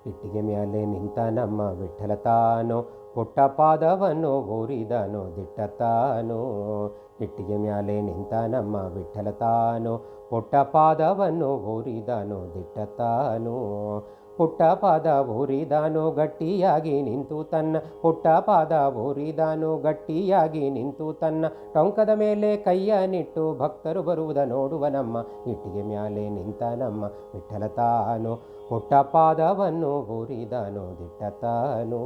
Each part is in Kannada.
ಇಟ್ಟಿಗೆ ಮ್ಯಾಲೆ ನಿಂತ ನಮ್ಮ ವಿಠ್ಠಲ ತಾನು ಪುಟ್ಟ ಪಾದವನ್ನು ಊರಿದನು ದಿಟ್ಟ ತಾನು. ಇಟ್ಟಿಗೆ ಮ್ಯಾಲೆ ನಿಂತ ನಮ್ಮ ವಿಠ್ಠಲ ತಾನು ಪುಟ್ಟ ಪಾದವನ್ನು ಊರಿದನು ದಿಟ್ಟ ತಾನು. ಪುಟ್ಟ ಪಾದ ಊರಿದನು ಗಟ್ಟಿಯಾಗಿ ನಿಂತು ತನ್ನ ಪುಟ್ಟ ಪಾದ ಊರಿದನು ಗಟ್ಟಿಯಾಗಿ ನಿಂತು ತನ್ನ ಟೊಂಕದ ಮೇಲೆ ಕೈಯ ನಿಟ್ಟು ಭಕ್ತರು ಬರುವುದ ನೋಡುವ ನಮ್ಮ ಇಟ್ಟಿಗೆ ಮ್ಯಾಲೆ ನಿಂತ ನಮ್ಮ ವಿಠ್ಠಲ ತಾನು ಪುಟ್ಟ ಪಾದವನ್ನು ಊರಿದನು ದಿಟ್ಟ ತಾನು.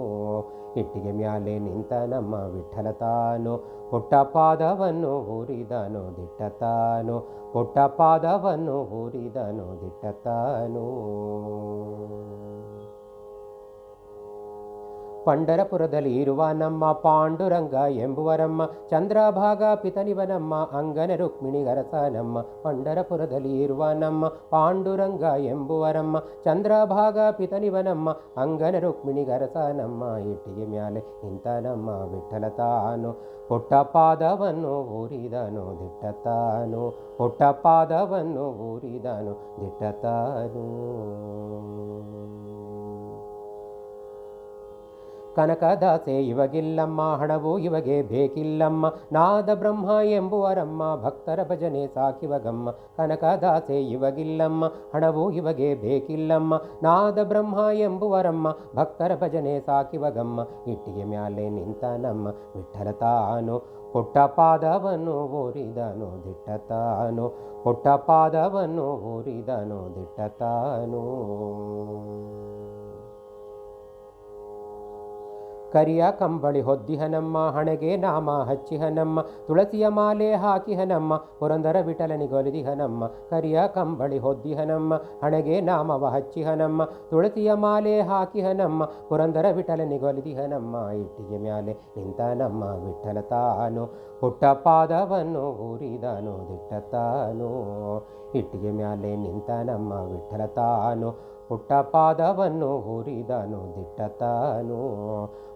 ಇಟ್ಟಿಗೆ ಮ್ಯಾಲೆ ನಿಂತ ನಮ್ಮ ವಿಠ್ಠಲ ತಾನು ಪುಟ್ಟ ಪಾದವನ್ನು ಊರಿದನು ದಿಟ್ಟ ತಾನು. ಪುಟ್ಟ ಪಾದವನ್ನು ಊರಿದನು ದಿಟ್ಟ ತಾನು. ಪಂಡರಪುರದಲ್ಲಿ ಇರುವ ನಮ್ಮ ಪಾಂಡುರಂಗ ಎಂಬುವರಮ್ಮ ಚಂದ್ರಭಾಗ ಪಿತನಿವನಮ್ಮ ಅಂಗನ ರುಕ್ಮಿಣಿಗರಸ ನಮ್ಮ. ಪಂಡರಪುರದಲ್ಲಿ ಇರುವ ನಮ್ಮ ಪಾಂಡುರಂಗ ಎಂಬುವರಮ್ಮ ಚಂದ್ರಭಾಗ ಪಿತನಿವನಮ್ಮ ಅಂಗನ ರುಕ್ಮಿಣಿಗರಸ ನಮ್ಮ. ಇಟ್ಟಿಗೆ ಮ್ಯಾಲೆ ನಿಂತ ನಮ್ಮ ವಿಠ್ಠಲ ತಾನು ಪುಟ್ಟ ಪಾದವನ್ನು ಊರಿದನು ದಿಟ್ಟ ತಾನು. ಪುಟ್ಟ ಪಾದವನ್ನು ಊರಿದನು ದಿಟ್ಟ ತಾನು. ಕನಕದಾಸೆ ಇವಗಿಲ್ಲಮ್ಮ ಹಣವು ಇವಗೆ ಬೇಕಿಲ್ಲಮ್ಮ ನಾದ ಬ್ರಹ್ಮ ಎಂಬುವರಮ್ಮ ಭಕ್ತರ ಭಜನೆ ಸಾಕಿವಗಮ್ಮ. ಕನಕದಾಸೆ ಇವಗಿಲ್ಲಮ್ಮ ಹಣವು ಇವಗೆ ಬೇಕಿಲ್ಲಮ್ಮ ನಾದ ಬ್ರಹ್ಮ ಎಂಬುವರಮ್ಮ ಭಕ್ತರ ಭಜನೆ ಸಾಕಿವಗಮ್ಮ. ಇಟ್ಟಿಗೆ ಮ್ಯಾಲೆ ನಿಂತ ನಮ್ಮ ವಿಠ್ಠಲ ತಾನು ಪುಟ್ಟ ಪಾದವನ್ನು ಊರಿದನು ದಿಟ್ಟ ತಾನು. ಪುಟ್ಟ ಪಾದವನ್ನು ಊರಿದನು ದಿಟ್ಟ ತಾನು. ಕರಿಯ ಕಂಬಳಿ ಹೊದ್ದಿಹನಮ್ಮ ಹಣೆಗೆ ನಾಮ ಹಚ್ಚಿಹನಮ್ಮ ತುಳಸಿಯ ಮಾಲೆ ಹಾಕಿಹನಮ್ಮ ಪುರಂದರ ವಿಠಲನಿಗೊಲಿದಿಹನಮ್ಮ. ಕರಿಯ ಕಂಬಳಿ ಹೊದ್ದಿಹನಮ್ಮ ಹಣೆಗೆ ನಾಮವ ಹಚ್ಚಿಹನಮ್ಮ ತುಳಸಿಯ ಮಾಲೆ ಹಾಕಿಹನಮ್ಮ ಪುರಂದರ ವಿಠಲನಿಗೊಲಿದಿಹನಮ್ಮ. ಇಟ್ಟಿಗೆ ಮ್ಯಾಲೆ ನಿಂತ ನಮ್ಮ ವಿಠ್ಠಲ ತಾನು ಪುಟ್ಟ ಪಾದವನ್ನು ಊರಿದನು ದಿಟ್ಟ ತಾನು. ಇಟ್ಟಿಗೆ ಮ್ಯಾಲೆ ನಿಂತ ನಮ್ಮ ವಿಠ್ಠಲ ತಾನು ಪುಟ್ಟ ಪಾದವನ್ನು ಊರಿದನು ದಿಟ್ಟ ತಾನು.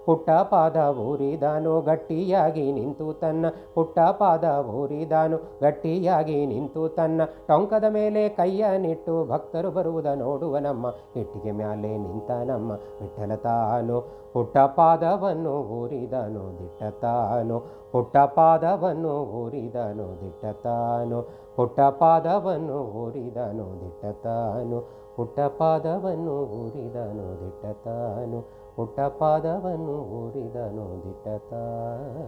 ಪುಟ್ಟ ಪಾದ ಊರಿದನು ಗಟ್ಟಿಯಾಗಿ ನಿಂತು ತನ್ನ ಪುಟ್ಟ ಪಾದ ಊರಿದನು ಗಟ್ಟಿಯಾಗಿ ನಿಂತು ತನ್ನ ಟೊಂಕದ ಮೇಲೆ ಕೈಯ ನಿಟ್ಟು ಭಕ್ತರು ಬರುವುದ ನೋಡುವ ನಮ್ಮ ಇಟ್ಟಿಗೆ ಮ್ಯಾಲೆ ನಿಂತ ನಮ್ಮ ವಿಠ್ಠಲ ತಾನು ಪುಟ್ಟ ಪಾದವನ್ನು ಊರಿದನು ದಿಟ್ಟ ತಾನು. ಪುಟ್ಟ ಪಾದವನ್ನು ಊರಿದನು ದಿಟ್ಟ ತಾನು. ಪುಟ್ಟ ಪಾದವನ್ನು ಊರಿದನು ದಿಟ್ಟ ತಾನು. ಪುಟ್ಟ ಪಾದವನ್ನು ಊರಿದನು ದಿಟ್ಟ ತಾನು. ಪುಟ್ಟ ಪಾದವನ್ನು ಊರಿದನು ದಿಟ್ಟ ತಾನು.